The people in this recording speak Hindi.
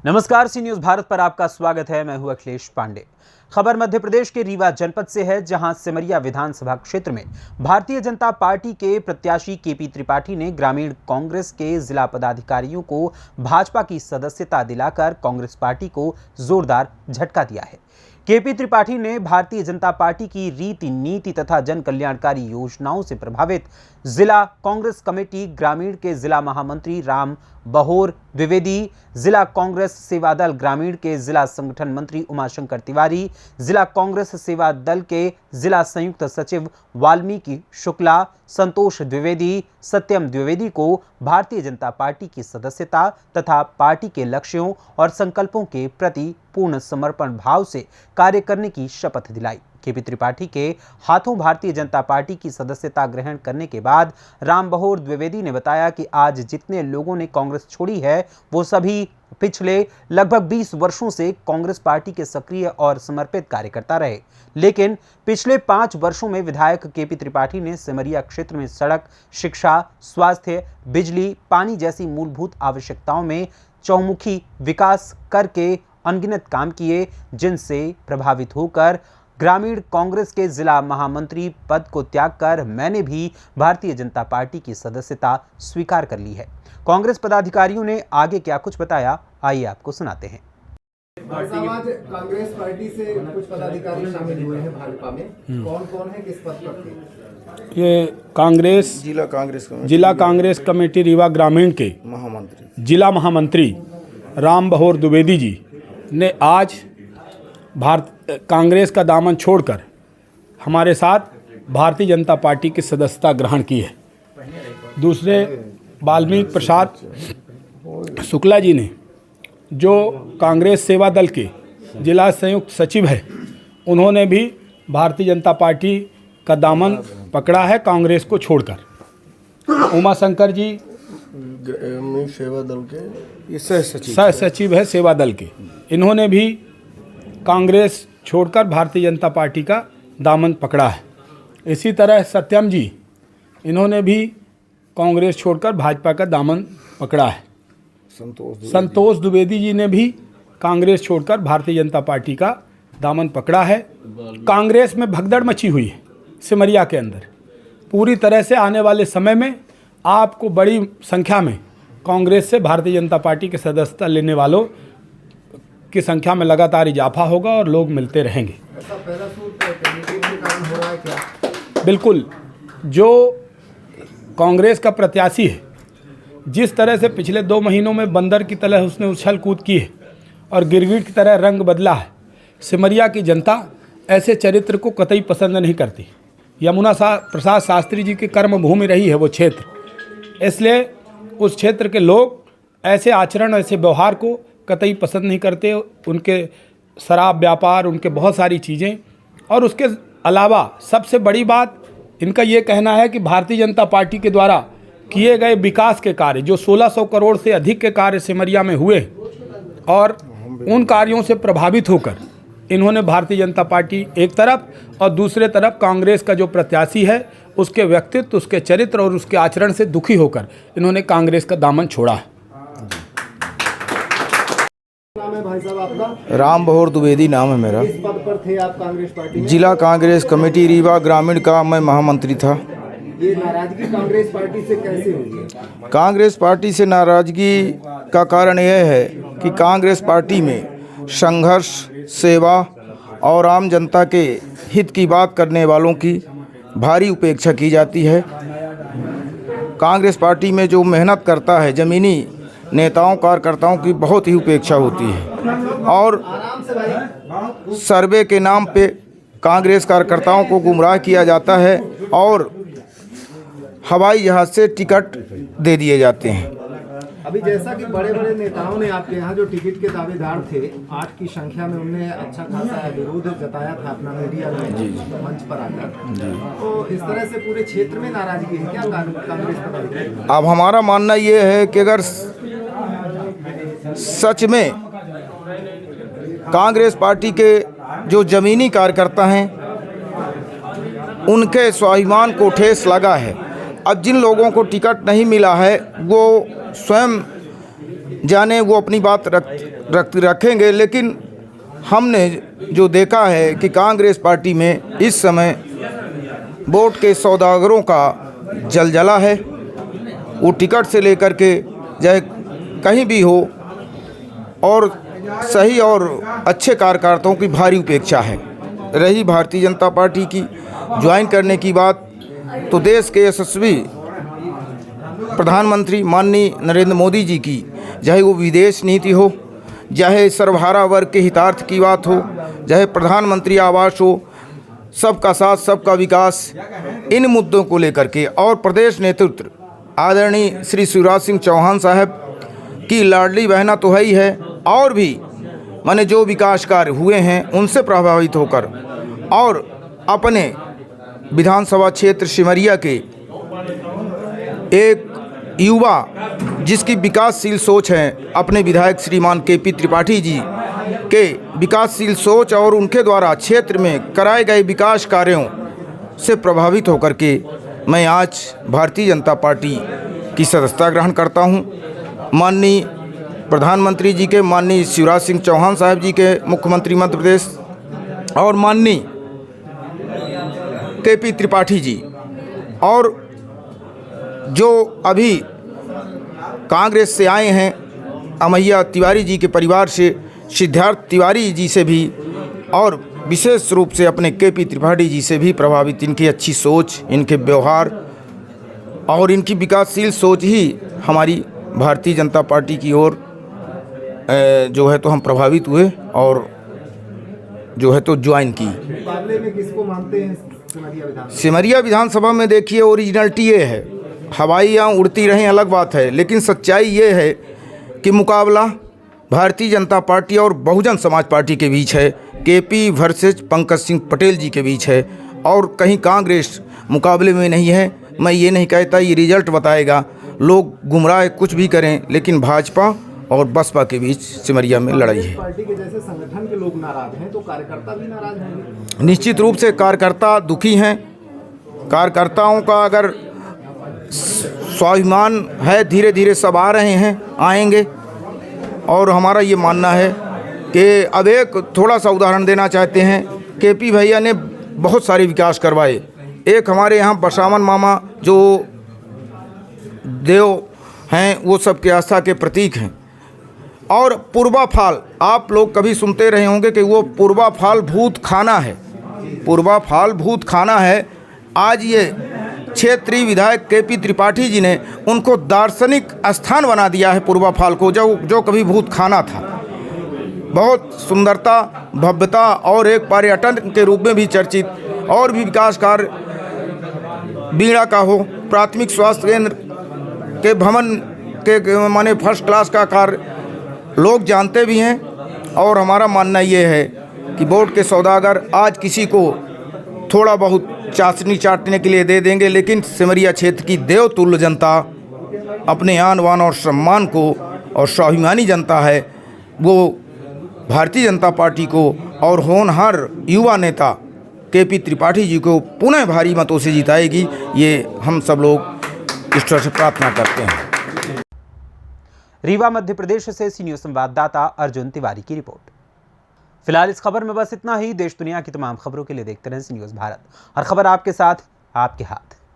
नमस्कार, सी न्यूज भारत पर आपका स्वागत है। मैं हूं अखिलेश पांडे। खबर मध्य प्रदेश के रीवा जनपद से है, जहां सिमरिया विधानसभा क्षेत्र में भारतीय जनता पार्टी के प्रत्याशी केपी त्रिपाठी ने ग्रामीण कांग्रेस के जिला पदाधिकारियों को भाजपा की सदस्यता दिलाकर कांग्रेस पार्टी को जोरदार झटका दिया है। केपी त्रिपाठी ने भारतीय जनता पार्टी की रीति नीति तथा जन कल्याणकारी योजनाओं से प्रभावित जिला कांग्रेस कमेटी ग्रामीण के जिला महामंत्री राम बहोर द्विवेदी, जिला कांग्रेस सेवा दल ग्रामीण के जिला संगठन मंत्री उमाशंकर तिवारी, जिला कांग्रेस सेवा दल के जिला संयुक्त सचिव वाल्मीकि शुक्ला, संतोष द्विवेदी, सत्यम द्विवेदी को भारतीय जनता पार्टी की सदस्यता तथा पार्टी के लक्ष्यों और संकल्पों के प्रति पूर्ण समर्पण भाव से कार्य करने की शपथ दिलाई। केपी त्रिपाठी के हाथों भारतीय जनता पार्टी की सदस्यता ग्रहण करने के बाद राम बहोर द्विवेदी ने बताया कि आज जितने लोगों ने कांग्रेस छोड़ी है वो सभी पिछले लगभग 20 वर्षों से कांग्रेस पार्टी के सक्रिय और समर्पित कार्यकर्ता रहे, लेकिन पिछले 5 वर्षों में विधायक केपी त्रिपाठी ने सिमरिया क्षेत्र में सड़क, शिक्षा, स्वास्थ्य, बिजली, पानी जैसी मूलभूत आवश्यकताओं में चौमुखी विकास करके अनगिनत काम किए, जिनसे प्रभावित होकर ग्रामीण कांग्रेस के जिला महामंत्री पद को त्याग कर मैंने भी भारतीय जनता पार्टी की सदस्यता स्वीकार कर ली है। कांग्रेस पदाधिकारियों ने आगे क्या कुछ बताया, आइए आपको सुनाते हैं। कांग्रेस पार्टी से कुछ पदाधिकारी शामिल हुए हैं भाजपा में, कौन कौन है, किस पद पर थे? ये जिला कांग्रेस कमेटी रीवा ग्रामीण के जिला महामंत्री राम बहोर द्विवेदी जी ने आज कांग्रेस का दामन छोड़कर हमारे साथ भारतीय जनता पार्टी की सदस्यता ग्रहण की है। दूसरे वाल्मीकि प्रसाद शुक्ला जी ने, जो कांग्रेस सेवा दल के जिला संयुक्त सचिव है, उन्होंने भी भारतीय जनता पार्टी का दामन पकड़ा है कांग्रेस को छोड़कर। उमाशंकर जी सेवा दल के सह सचिव है सेवा दल के, इन्होंने भी कांग्रेस छोड़कर भारतीय जनता पार्टी का दामन पकड़ा है। इसी तरह सत्यम जी, इन्होंने भी कांग्रेस छोड़कर भाजपा का दामन पकड़ा है। संतोष द्विवेदी जी ने भी कांग्रेस छोड़कर भारतीय जनता पार्टी का दामन पकड़ा है। कांग्रेस में भगदड़ मची हुई है सिमरिया के अंदर। पूरी तरह से आने वाले समय में आपको बड़ी संख्या में कांग्रेस से भारतीय जनता पार्टी के सदस्यता लेने वालों की संख्या में लगातार इजाफा होगा और लोग मिलते रहेंगे। बिल्कुल, जो कांग्रेस का प्रत्याशी है, जिस तरह से पिछले 2 महीनों में बंदर की तरह उसने उछल कूद की है और गिरगिट की तरह रंग बदला है, सिमरिया की जनता ऐसे चरित्र को कतई पसंद नहीं करती। यमुना प्रसाद शास्त्री जी की कर्मभूमि रही है वो क्षेत्र, इसलिए उस क्षेत्र के लोग ऐसे आचरण, ऐसे व्यवहार को कतई पसंद नहीं करते। उनके शराब व्यापार, उनके बहुत सारी चीज़ें, और उसके अलावा सबसे बड़ी बात इनका ये कहना है कि भारतीय जनता पार्टी के द्वारा किए गए विकास के कार्य, जो 1600 करोड़ से अधिक के कार्य सिमरिया में हुए, और उन कार्यों से प्रभावित होकर इन्होंने भारतीय जनता पार्टी एक तरफ और दूसरे तरफ कांग्रेस का जो प्रत्याशी है उसके व्यक्तित्व, उसके चरित्र और उसके आचरण से दुखी होकर इन्होंने कांग्रेस का दामन छोड़ा है। भाई साहब, आपका? राम बहोर द्विवेदी नाम है मेरा। किस पद पर थे आप कांग्रेस पार्टी में? जिला कांग्रेस कमेटी रीवा ग्रामीण का मैं महामंत्री था। ये नाराजगी कांग्रेस पार्टी से कैसे हुई है? कांग्रेस पार्टी से नाराजगी का कारण यह है कि कांग्रेस पार्टी में संघर्ष, सेवा और आम जनता के हित की बात करने वालों की भारी उपेक्षा की जाती है। कांग्रेस पार्टी में जो मेहनत करता है, ज़मीनी नेताओं कार्यकर्ताओं की बहुत ही उपेक्षा होती है, और सर्वे के नाम पे कांग्रेस कार्यकर्ताओं को गुमराह किया जाता है और हवाई जहाज़ से टिकट दे दिए जाते हैं। अभी जैसा कि बड़े बड़े नेताओं ने आपके यहाँ जो टिकट के दावेदार थे 8 की संख्या में, उनने अच्छा खासा विरोध जताया था अपना मीडिया में मंच पर आकर, तो इस तरह से पूरे क्षेत्र में नाराजगी है क्या कांग्रेस पर? अब हमारा मानना ये है कि अगर सच में कांग्रेस पार्टी के जो ज़मीनी कार्यकर्ता हैं उनके स्वाभिमान को ठेस लगा है, अब जिन लोगों को टिकट नहीं मिला है वो स्वयं जाने, वो अपनी बात रखेंगे, लेकिन हमने जो देखा है कि कांग्रेस पार्टी में इस समय वोट के सौदागरों का जलजला है। वो टिकट से लेकर के चाहे कहीं भी हो, और सही और अच्छे कार्यकर्ताओं की भारी उपेक्षा है। रही भारतीय जनता पार्टी की ज्वाइन करने की बात, तो देश के यशस्वी प्रधानमंत्री माननीय नरेंद्र मोदी जी की, चाहे वो विदेश नीति हो, चाहे सर्वहारा वर्ग के हितार्थ की बात हो, चाहे प्रधानमंत्री आवास हो, सबका साथ सबका विकास, इन मुद्दों को लेकर के और प्रदेश नेतृत्व आदरणीय श्री शिवराज सिंह चौहान साहब की लाडली बहना तो है ही है, और भी माने जो विकास कार्य हुए हैं उनसे प्रभावित होकर और अपने विधानसभा क्षेत्र सिमरिया के एक युवा जिसकी विकासशील सोच है, अपने विधायक श्रीमान केपी त्रिपाठी जी के विकासशील सोच और उनके द्वारा क्षेत्र में कराए गए विकास कार्यों से प्रभावित होकर के मैं आज भारतीय जनता पार्टी की सदस्यता ग्रहण करता हूं। माननीय प्रधानमंत्री जी के, माननीय शिवराज सिंह चौहान साहब जी के, मुख्यमंत्री मध्य प्रदेश, और माननीय केपी त्रिपाठी जी, और जो अभी कांग्रेस से आए हैं अमैया तिवारी जी के परिवार से, सिद्धार्थ तिवारी जी से भी, और विशेष रूप से अपने केपी त्रिपाठी जी से भी प्रभावित इनकी अच्छी सोच, इनके व्यवहार और इनकी विकासशील सोच ही हमारी भारतीय जनता पार्टी की ओर जो है तो हम प्रभावित हुए और जो है तो ज्वाइन की। मुकाबले में किसको मानते हैं सिमरिया विधानसभा? सिमरिया विधानसभा में देखिए ओरिजिनलिटी ये है, हवाइयाँ उड़ती रहें अलग बात है, लेकिन सच्चाई ये है कि मुकाबला भारतीय जनता पार्टी और बहुजन समाज पार्टी के बीच है, केपी वर्सेस पंकज सिंह पटेल जी के बीच है, और कहीं कांग्रेस मुकाबले में नहीं है। मैं ये नहीं कहता, ये रिजल्ट बताएगा। लोग गुमराह कुछ भी करें, लेकिन भाजपा और बसपा के बीच सिमरिया में लड़ाई है। पार्टी के जैसे संगठन के लोग नाराज हैं, तो कार्यकर्ता भी नाराज होंगे। निश्चित रूप से कार्यकर्ता दुखी हैं। कार्यकर्ताओं का अगर स्वाभिमान है, धीरे धीरे सब आ रहे हैं, आएंगे, और हमारा ये मानना है कि अब एक थोड़ा सा उदाहरण देना चाहते हैं। केपी भैया ने बहुत सारे विकास करवाए। एक हमारे यहाँ बसावन मामा जो देव हैं, वो सबके आस्था के प्रतीक हैं। और पूर्वा फाल, आप लोग कभी सुनते रहे होंगे कि वो पूर्वा फाल भूत खाना है, पूर्वा फाल भूत खाना है। आज ये क्षेत्रीय विधायक केपी त्रिपाठी जी ने उनको दार्शनिक स्थान बना दिया है पूर्वा फाल को, जो कभी भूत खाना था। बहुत सुंदरता, भव्यता और एक पर्यटन के रूप में भी चर्चित, और भी विकास कार्य बीड़ा का हो, प्राथमिक स्वास्थ्य केंद्र के भवन के माने फर्स्ट क्लास का कार्य लोग जानते भी हैं। और हमारा मानना ये है कि वोट के सौदागर आज किसी को थोड़ा बहुत चाशनी चाटने के लिए दे देंगे, लेकिन सिमरिया क्षेत्र की देवतुल्य जनता अपने आन बान और सम्मान को और स्वाभिमानी जनता है, वो भारतीय जनता पार्टी को और होनहार युवा नेता केपी त्रिपाठी जी को पुनः भारी मतों से जिताएगी। ये हम सब लोग ईश्वर से प्रार्थना करते हैं। रीवा मध्य प्रदेश से सी न्यूज़ संवाददाता अर्जुन तिवारी की रिपोर्ट। फिलहाल इस खबर में बस इतना ही। देश दुनिया की तमाम खबरों के लिए देखते रहें सी न्यूज़ भारत, हर खबर आपके साथ, आपके हाथ।